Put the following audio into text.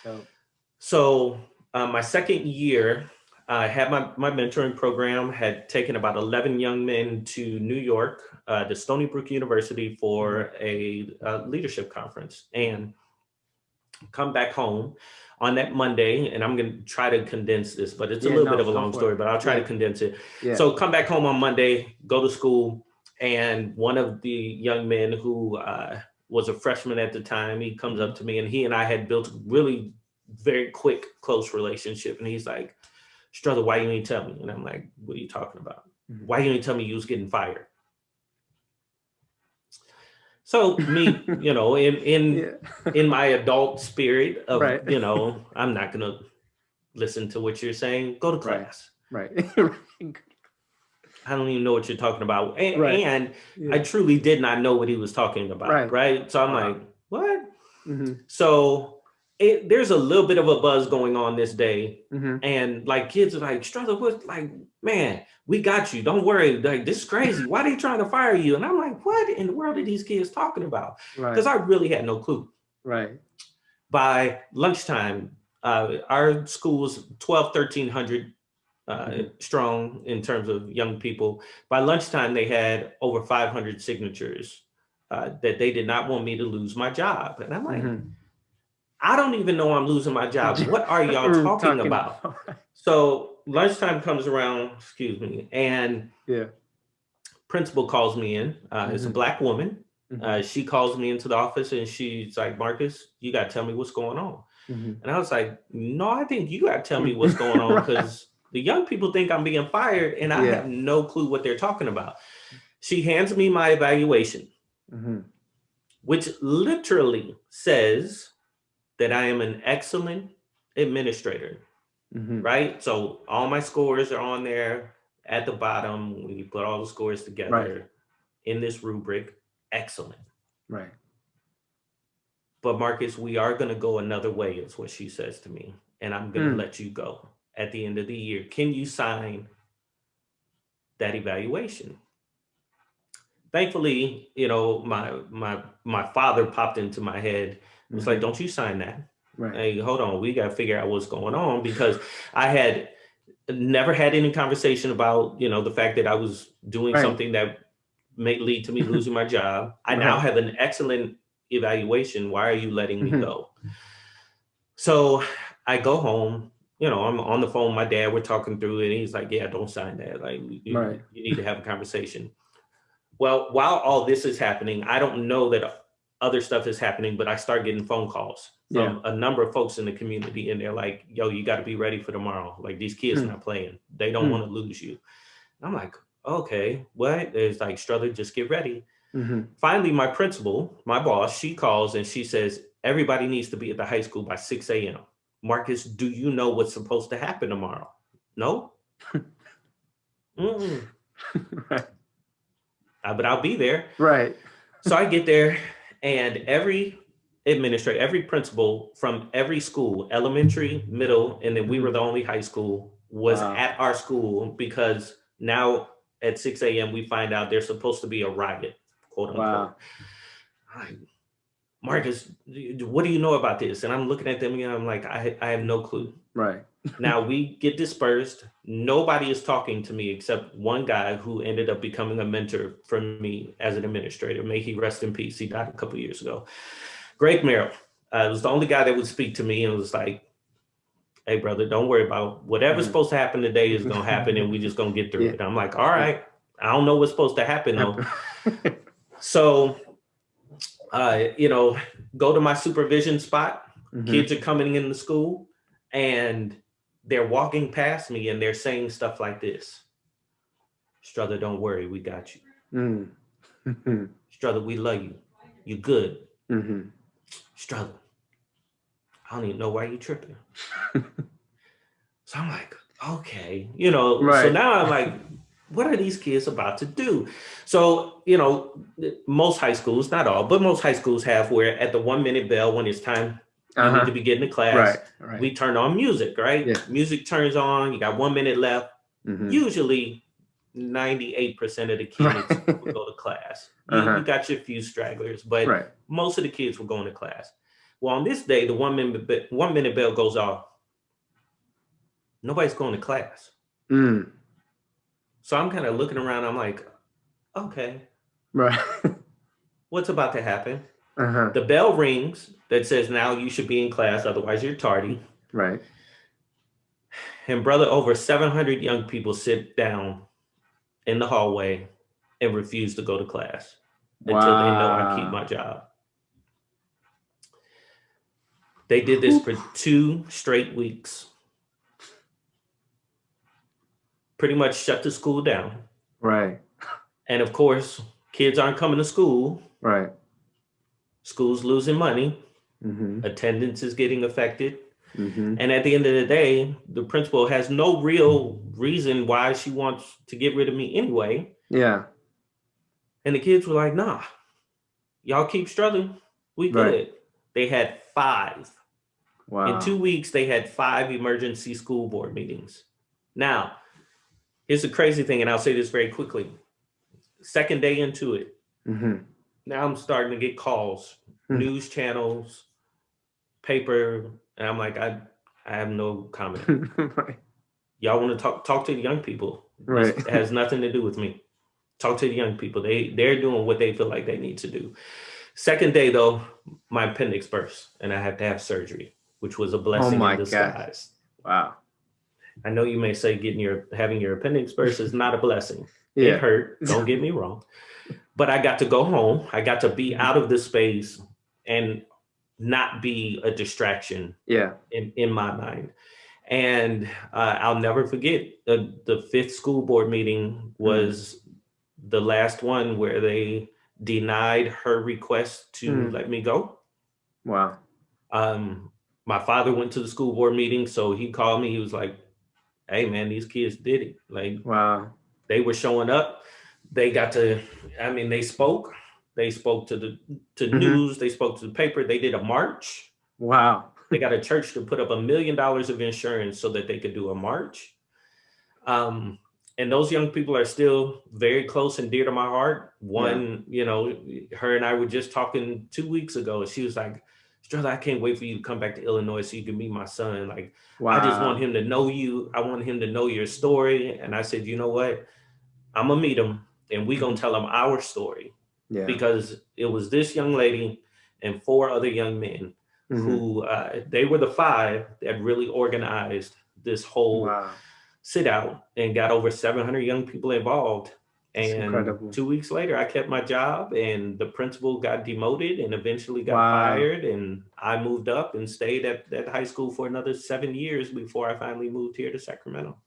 Oh. So my second year, I had my mentoring program, had taken about 11 young men to New York, to Stony Brook University Mhm. for a leadership conference, and come back home on that Monday. And I'm going to try to condense this, but it's a Yeah, little bit no, of a go long for it. story, but I'll try to Yeah, condense it. yeah. So come back home on Monday, go to school, and one of the young men who was a freshman at the time, he comes Mhm. up to me, and he and I had built a really very quick, close relationship. And he's like, Struther, why you ain't tell me? And I'm like, what are you talking about? Mhm. Why you ain't tell me you was getting fired? So me, in Yeah. in my adult spirit of, Right. I'm not gonna listen to what you're saying. Go to Right. class. Right. I don't even know what you're talking about. Right. And I Yeah. truly did not know what he was talking about, Right. right? So I'm Wow. like, what? Mhm. So there's a little bit of a buzz going on this day. Mhm. And like kids are like, Struther, what? Like, man, we got you. Don't worry. Like, this is crazy. Why are they trying to fire you? And I'm like, what in the world are these kids talking about? Because Right. I really had no clue. Right. By lunchtime, our school was 12, 1300 Mhm. strong in terms of young people. By lunchtime, they had over 500 signatures that they did not want me to lose my job. And I'm like, Mhm. I don't even know I'm losing my job. What are y'all We're talking talking about? about right. So lunchtime comes around, excuse me, and Yeah. principal calls me in. It's a Mhm. black woman. Mhm. She calls me into the office and she's like, Marcus, you got to tell me what's going on. Mhm. And I was like, no, I think you got to tell me what's going on Right. because the young people think I'm being fired and I Yeah. have no clue what they're talking about. She hands me my evaluation, Mhm. which literally says that I am an excellent administrator, Mhm. right? So all my scores are on there at the bottom. When you put all the scores Right. together in this rubric, excellent. Right. But Marcus, we are going to go another way, is what she says to me. And I'm going to Mm. let you go at the end of the year. Can you sign that evaluation? Thankfully, my father popped into my head. It was like, Mhm. don't you sign that. Right. Hey, hold on. We got to figure out what's going on because I had never had any conversation about, the fact that I was doing Right. something that may lead to me losing my job. I now Right. have an excellent evaluation. Why are you letting me Mhm. go? So I go home, I'm on the phone with my dad. We're talking through it. And he's like, yeah, don't sign that. Like, Right. you need to have a conversation. Well, while all this is happening, I don't know that other stuff is happening, but I start getting phone calls Yeah. from a number of folks in the community. And they're like, yo, you got to be ready for tomorrow. Like, these kids Hmm. not playing. They don't Hmm. want to lose you. I'm like, okay, what? It's like, Struther, just get ready. Mhm. Finally, my principal, my boss, she calls and she says, everybody needs to be at the high school by 6 a.m. Marcus, do you know what's supposed to happen tomorrow? No? Mm-mm. Right. But I'll be there. Right. So I get there, and every administrator, every principal from every school, elementary, middle, and then we were Mhm. the only high school, was Wow. at our school because now at 6 a.m. we find out there's supposed to be a riot, quote unquote. Wow. I'm like, Marcus, what do you know about this? And I'm looking at them and I'm like, I have no clue. Right. Now we get dispersed. Nobody is talking to me except one guy who ended up becoming a mentor for me as an administrator. May he rest in peace. He died a couple years ago. Greg Merrill was the only guy that would speak to me and was like, hey, brother, don't worry about it. Whatever's Mhm. supposed to happen today is going to happen and we just going to get through Yeah. it. I'm like, all Yeah. right. I don't know what's supposed to happen though. Happen. So uh, you know, go to my supervision spot. Kids Mhm. are coming in the school and they're walking past me and they're saying stuff like this. Struther, don't worry, we got you. Mm. Mhm. Struther, we love you. You good. Mhm. Struther, I don't even know why you tripping. So I'm like, okay, so Right. now I'm like, what are these kids about to do? So, most high schools, not all, but most high schools have where at the 1 minute bell, when it's time you need to Uh-huh. be getting to class, Right. Right. we turn on music, right? Yeah. Music turns on, you got 1 minute left. Mhm. Usually 98% of the kids will Right. go to class. You Uh-huh. got your few stragglers, but Right. most of the kids were going to class. Well, on this day, the 1 minute bell goes off. Nobody's going to class. Mm. So I'm kind of looking around. I'm like, okay, Right. what's about to happen? Uh-huh. The bell rings that says now you should be in class, otherwise you're tardy. Right. And brother, over 700 young people sit down in the hallway and refuse to go to class until they know I keep Wow. my job. They did this for 2 straight weeks. Pretty much shut the school down. Right. And of course, kids aren't coming to school. Right. School's losing money. Mm-hmm. Attendance is getting affected. Mm-hmm. And at the end of the day, the principal has no real reason why she wants to get rid of me anyway. Yeah. And the kids were like, nah, y'all keep struggling. We good. Right. They had 5. Wow. In 2 weeks, they had 5 emergency school board meetings. Now, here's the crazy thing, and I'll say this very quickly. Second day into it, Mm-hmm. now I'm starting to get calls, news channels, paper, and I'm like, I have no comment. Right. Y'all want to talk to the young people. Right. It has nothing to do with me. Talk to the young people. They're doing what they feel like they need to do. Second day though, my appendix burst and I had to have surgery, which was a blessing my in disguise. Wow. I know you may say having your appendix burst is not a blessing. Yeah. It hurt. Don't get me wrong. But I got to go home. I got to be out of the space and not be a distraction Yeah. in my mind. And I'll never forget the 5th school board meeting was the last one where they denied her request to let me go. Wow. My father went to the school board meeting, so he called me. He was like, hey man, these kids did it. Like, Wow. they were showing up. They got to, they spoke. They spoke to news. They spoke to the paper. They did a march. Wow. They got a church to put up $1 million of insurance so that they could do a march. And those young people are still very close and dear to my heart. One, her and I were just talking 2 weeks ago. And she was like, Strella, I can't wait for you to come back to Illinois so you can meet my son. Like, Wow. I just want him to know you. I want him to know your story. And I said, you know what? I'm going to meet him and we're going to tell him our story. Yeah. Because it was this young lady and 4 other young men who they were the 5 that really organized this whole sit out and got over 700 young people involved. That's and incredible. 2 weeks later, I kept my job and the principal got demoted and eventually got fired. And I moved up and stayed at that high school for another 7 years before I finally moved here to Sacramento.